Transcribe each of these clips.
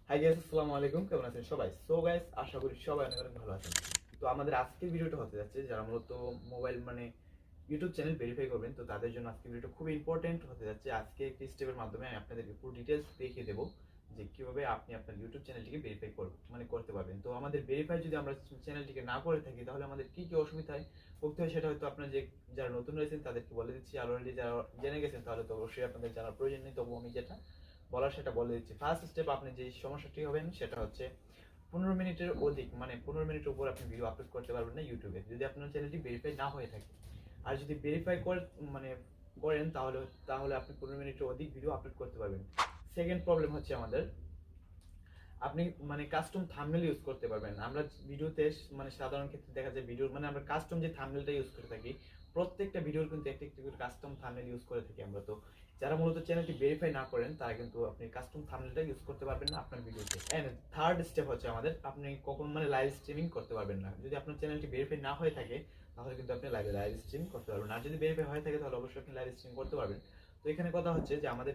Hi guys, আসসালামু আলাইকুম। কেমন আছেন সবাই? সো গাইস, আশা করি সবাই অনেক অনেক ভালো আছেন। তো আমাদের আজকের ভিডিওটা হতে যাচ্ছে যারা মূলত মোবাইল ইউটিউব চ্যানেল ভেরিফাই করবেন, তো তাদের জন্য আজকের ভিডিওটা খুবই ইম্পর্টেন্ট হতে যাচ্ছে। আজকে একটি স্টেপের মাধ্যমে আমি আপনাদেরকে পুরো ডিটেইলস দেখিয়ে দেবো যে কিভাবে আপনি আপনার ইউটিউব চ্যানেলটিকে ভেরিফাই করতে পারবেন। তো আমাদের ভেরিফাই যদি আমরা চ্যানেলটিকে না করে থাকি তাহলে আমাদের কি কি অসুবিধায় পড়তে হয় সেটা হয়তো আপনারা যারা নতুন রয়েছেন তাদেরকে বলে দিচ্ছি। অলরেডি যারা জেনে গেছেন তাহলে তো অবশ্যই আপনাদের জানার প্রয়োজন নেই, তবু আমি যেটা বলার সেটা বলে দিচ্ছি। ফার্স্ট স্টেপ, আপনি যে সমস্যাটি হবেন সেটা হচ্ছে 15 মিনিটের অধিক 15 মিনিটের উপর আপনি ভিডিও আপলোড করতে পারবেন না ইউটিউবে, যদি আপনার চ্যানেলটি ভেরিফাই না হয়ে থাকে। আর যদি ভেরিফাই করেন তাহলে তাহলে আপনি 15 মিনিটের অধিক ভিডিও আপলোড করতে পারবেন। সেকেন্ড প্রবলেম হচ্ছে আমাদের, আপনি কাস্টম থাম্বনেল ইউজ করতে পারবেন। আমরা ভিডিওতে সাধারণ ক্ষেত্রে দেখা যায় ভিডিও আমরা কাস্টম যে থাম্বনেলটা ইউজ করে থাকি, প্রত্যেকটা ভিডিওর কিন্তু একটা একটা করে কাস্টম থাম্বনেল ইউজ করে থাকি আমরা। তো যারা মূলত চ্যানেলটি ভেরিফাই না করেন তারা কিন্তু আপনি কাস্টম থাম্বনেলটা ইউজ করতে পারবেন না আপনার ভিডিওতে। এন্ড থার্ড স্টেপ হচ্ছে আমাদের, আপনি কখন লাইভ স্ট্রিমিং করতে পারবেন না। যদি আপনার চ্যানেলটি ভেরিফাই না হয়ে থাকে তাহলে কিন্তু আপনি লাইভ স্ট্রিমিং করতে পারবেন না। আর যদি ভেরিফাই হয়ে থাকে তাহলে অবশ্যই আপনি লাইভ স্ট্রিম করতে পারবেন। তো এখানে কথা হচ্ছে যে আমাদের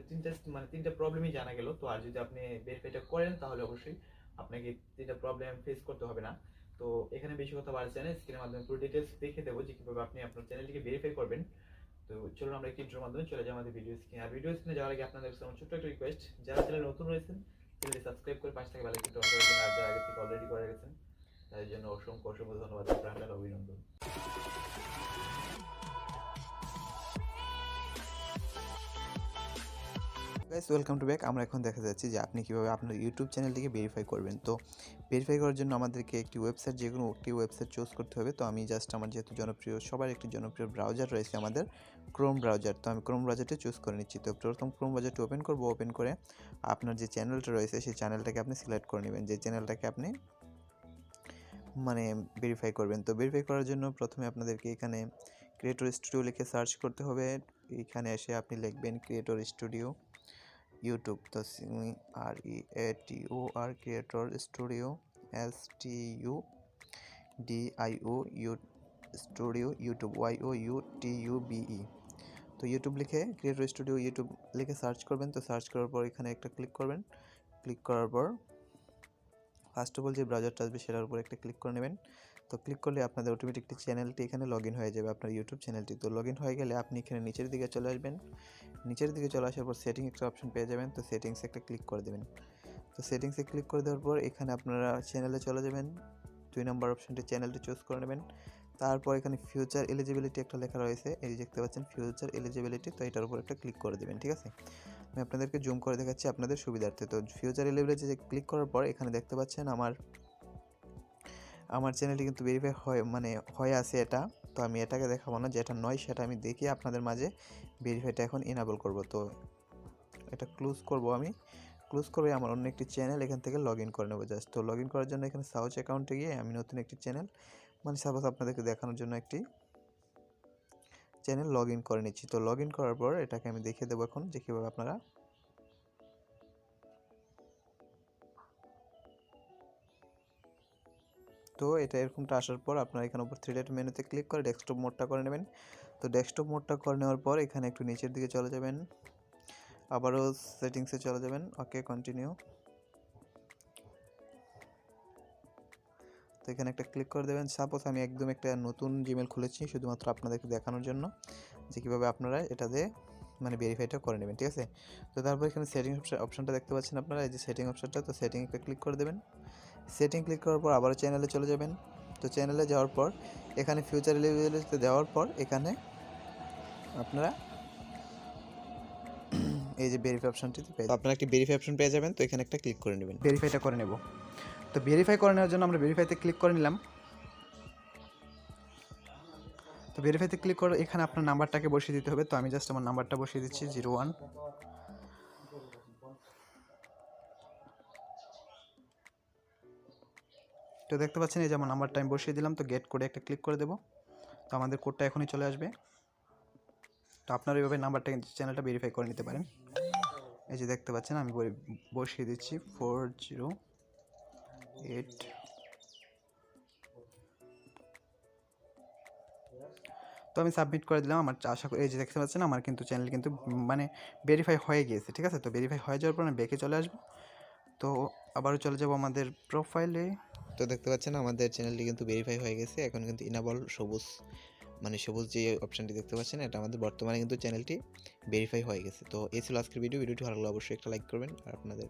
তিনটা প্রবলেমই জানা গেল। তো আর যদি আপনি ভেরিফাইটা করেন তাহলে অবশ্যই আপনাকে তিনটা প্রবলেম ফেস করতে হবে না। তো এখানে বেশি কথা বাড়ছে না, স্ক্রিনের মাধ্যমে পুরো ডিটেলস দেখে দেবো যে কিভাবে আপনি আপনার চ্যানেলটিকে ভেরিফাই করবেন। তো চলুন আমরা একটি ইন্ট্রোর মাধ্যমে চলে যাই আমাদের ভিডিও স্ক্রিনে। আর ভিডিও স্ক্রিনে যাওয়ার আগে আপনাদের কাছে আমার ছোট্ট একটা রিকোয়েস্ট, যারা চ্যানেলে নতুন রয়েছেন চ্যানেলটি সাবস্ক্রাইব করে পাশে থাকা বেল আইকনটি অন করে দিন। আর যারা আগে থেকে অলরেডি করে গেছেন তাদের জন্য অসংখ্য অসংখ্য ধন্যবাদ, প্রাণঢাল অভিনন্দন। Guys, welcome to back. আমরা এখন দেখা যাচ্ছি যে আপনি কীভাবে আপনার ইউটিউব চ্যানেলটিকে ভেরিফাই করবেন। তো ভেরিফাই করার জন্য আমাদেরকে একটি ওয়েবসাইট, যে কোনো একটি ওয়েবসাইট চুজ করতে হবে। তো আমি জাস্ট আমার যেহেতু সবার একটি জনপ্রিয় ব্রাউজার রয়েছে আমাদের ক্রোম ব্রাউজার, তো আমি ক্রোম ব্রাউজারটি চুজ করে নিচ্ছি। তো প্রথম ক্রোম ব্রাউজারটি ওপেন করব। ওপেন করে আপনার যে চ্যানেলটা রয়েছে সেই চ্যানেলটাকে আপনি সিলেক্ট করে নেবেন, যে চ্যানেলটাকে আপনি ভেরিফাই করবেন। তো ভেরিফাই করার জন্য প্রথমে আপনাদেরকে এখানে ক্রিয়েটর স্টুডিও লিখে সার্চ করতে হবে। এখানে এসে আপনি লিখবেন ক্রিয়েটর স্টুডিও ইউটিউব। তো CREATOR creator studio STUDIO studio YouTube YOUTUBE। তো ইউটিউব লিখে ক্রিয়েটর স্টুডিও ইউটিউব লিখে সার্চ করবেন। তো সার্চ করার পর এখানে একটা ক্লিক করবেন। ক্লিক করার পর ফার্স্ট অফ অল যে ব্রাউজারটা আসবে সেটার উপর একটা ক্লিক করে নেবেন। তো ক্লিক করলে আপনাদের অটোমেটিক একটি চ্যানেলটি এখানে লগ ইন হয়ে যাবে, আপনার ইউটিউব চ্যানেলটি। তো লগ ইন হয়ে গেলে আপনি এখানে নিচের দিকে চলে আসবেন। নিচের দিকে চলে আসার পর সেটিং একটা অপশন পেয়ে যাবেন। তো সেটিংসে একটা ক্লিক করে দেবেন। তো সেটিংসে ক্লিক করে দেওয়ার পর এখানে আপনারা চ্যানেলে চলে যাবেন। 2 নম্বর অপশনটি চ্যানেলটি চুজ করে নেবেন। তারপর এখানে ফিউচার এলিজিবিলিটি একটা লেখা রয়েছে, এই যে দেখতে পাচ্ছেন ফিউচার এলিজিবিলিটি। তো এটার উপর একটা ক্লিক করে দেবেন, ঠিক আছে। আমি আপনাদেরকে জুম করে দেখাচ্ছি আপনাদের সুবিধার্থে। তো ফিউচার এলিজিবিলিটি ক্লিক করার পর এখানে দেখতে পাচ্ছেন আমার চ্যানেলটি কিন্তু ভেরিফাই হয়ে আছে এটা। তো আমি এটাকে দেখাবো না, যেটা নয় সেটা আমি দেখিয়ে আপনাদের মাঝে ভেরিফাইটা এখন ইনেবল করব। তো এটা ক্লোজ করব, আমি ক্লোজ করে আমার অন্য একটি চ্যানেল এখান থেকে লগ ইন করে নেবো জাস্ট। তো লগ ইন করার জন্য এখানে সার্চ অ্যাকাউন্টে গিয়ে আমি নতুন একটি চ্যানেল সাপোজ আপনাদেরকে দেখানোর জন্য একটি চ্যানেল লগ ইন করে নিচ্ছি। তো লগ ইন করার পর এটাকে আমি দেখিয়ে দেবো এখন যে কীভাবে আপনারা তো এটা এরকমটা আসার পর আপনারা এখানে উপর 3 ডট মেনুতে ক্লিক করে ডেস্কটপ মোডটা করে নেবেন। তো ডেস্কটপ মোডটা করে নেওয়ার পর এখানে একটু নিচের দিকে চলে যাবেন, আবারও সেটিংসে চলে যাবেন। ওকে, কন্টিনিউ। তো এখানে একটা ক্লিক করে দেবেন। সাপোজ আমি একদম একটা নতুন জিমেল খুলেছি শুধুমাত্র আপনাদেরকে দেখানোর জন্য যে কীভাবে আপনারা এটাতে ভেরিফাইটা করে নেবেন, ঠিক আছে। তো তারপর এখানে সেটিং অপশনটা দেখতে পাচ্ছেন আপনারা, এই যে সেটিং অপশনটা। তো সেটিং একটা ক্লিক করে দেবেন। সেটিং ক্লিক করার পর আবারও চ্যানেলে চলে যাবেন। তো চ্যানেলে যাওয়ার পর এখানে ফিউচার এলিজিবিলিটি দেওয়ার পর এখানে আপনারা এই যে ভেরিফাই অপশনটিতে আপনারা একটি ভেরিফাই অপশন পেয়ে যাবেন। তো এখানে একটা ক্লিক করে নেবেন, ভেরিফাইটা করে নেব। তো ভেরিফাই করে নেওয়ার জন্য আমরা ভেরিফাইতে ক্লিক করে নিলাম। তো ভেরিফাইতে ক্লিক করে এখানে আপনার নাম্বারটাকে বসিয়ে দিতে হবে। তো আমি জাস্ট আমার নাম্বারটা বসিয়ে দিচ্ছি 01। তো দেখতে পাচ্ছেন এই যে আমার নাম্বারটা আমি বসিয়ে দিলাম। তো গেট কোডে একটা ক্লিক করে দেবো। তো আমাদের কোডটা এখনই চলে আসবে। তো আপনারা এইভাবে নাম্বারটা চ্যানেলটা ভেরিফাই করে নিতে পারেন। এই যে দেখতে পাচ্ছেন আমি বসিয়ে দিচ্ছি 408। তো আমি সাবমিট করে দিলাম। আমার আশা করি এই যে দেখতে পাচ্ছেন আমার কিন্তু চ্যানেল কিন্তু ভেরিফাই হয়ে গিয়েছে, ঠিক আছে। তো ভেরিফাই হয়ে যাওয়ার পর আমি ব্যাকে চলে আসবো। তো আবারও চলে যাব আমাদের প্রোফাইলে। তো দেখতে পাচ্ছেন আমাদের চ্যানেলটি কিন্তু ভেরিফাই হয়ে গেছে। এখন কিন্তু ইনাবল সবুজ সবুজ যে অপশানটি দেখতে পাচ্ছেন, এটা আমাদের বর্তমানে কিন্তু চ্যানেলটি ভেরিফাই হয়ে গেছে। তো এই ছিল আজকের ভিডিওটি ভালো লাগলে অবশ্যই একটা লাইক করবেন। আর আপনাদের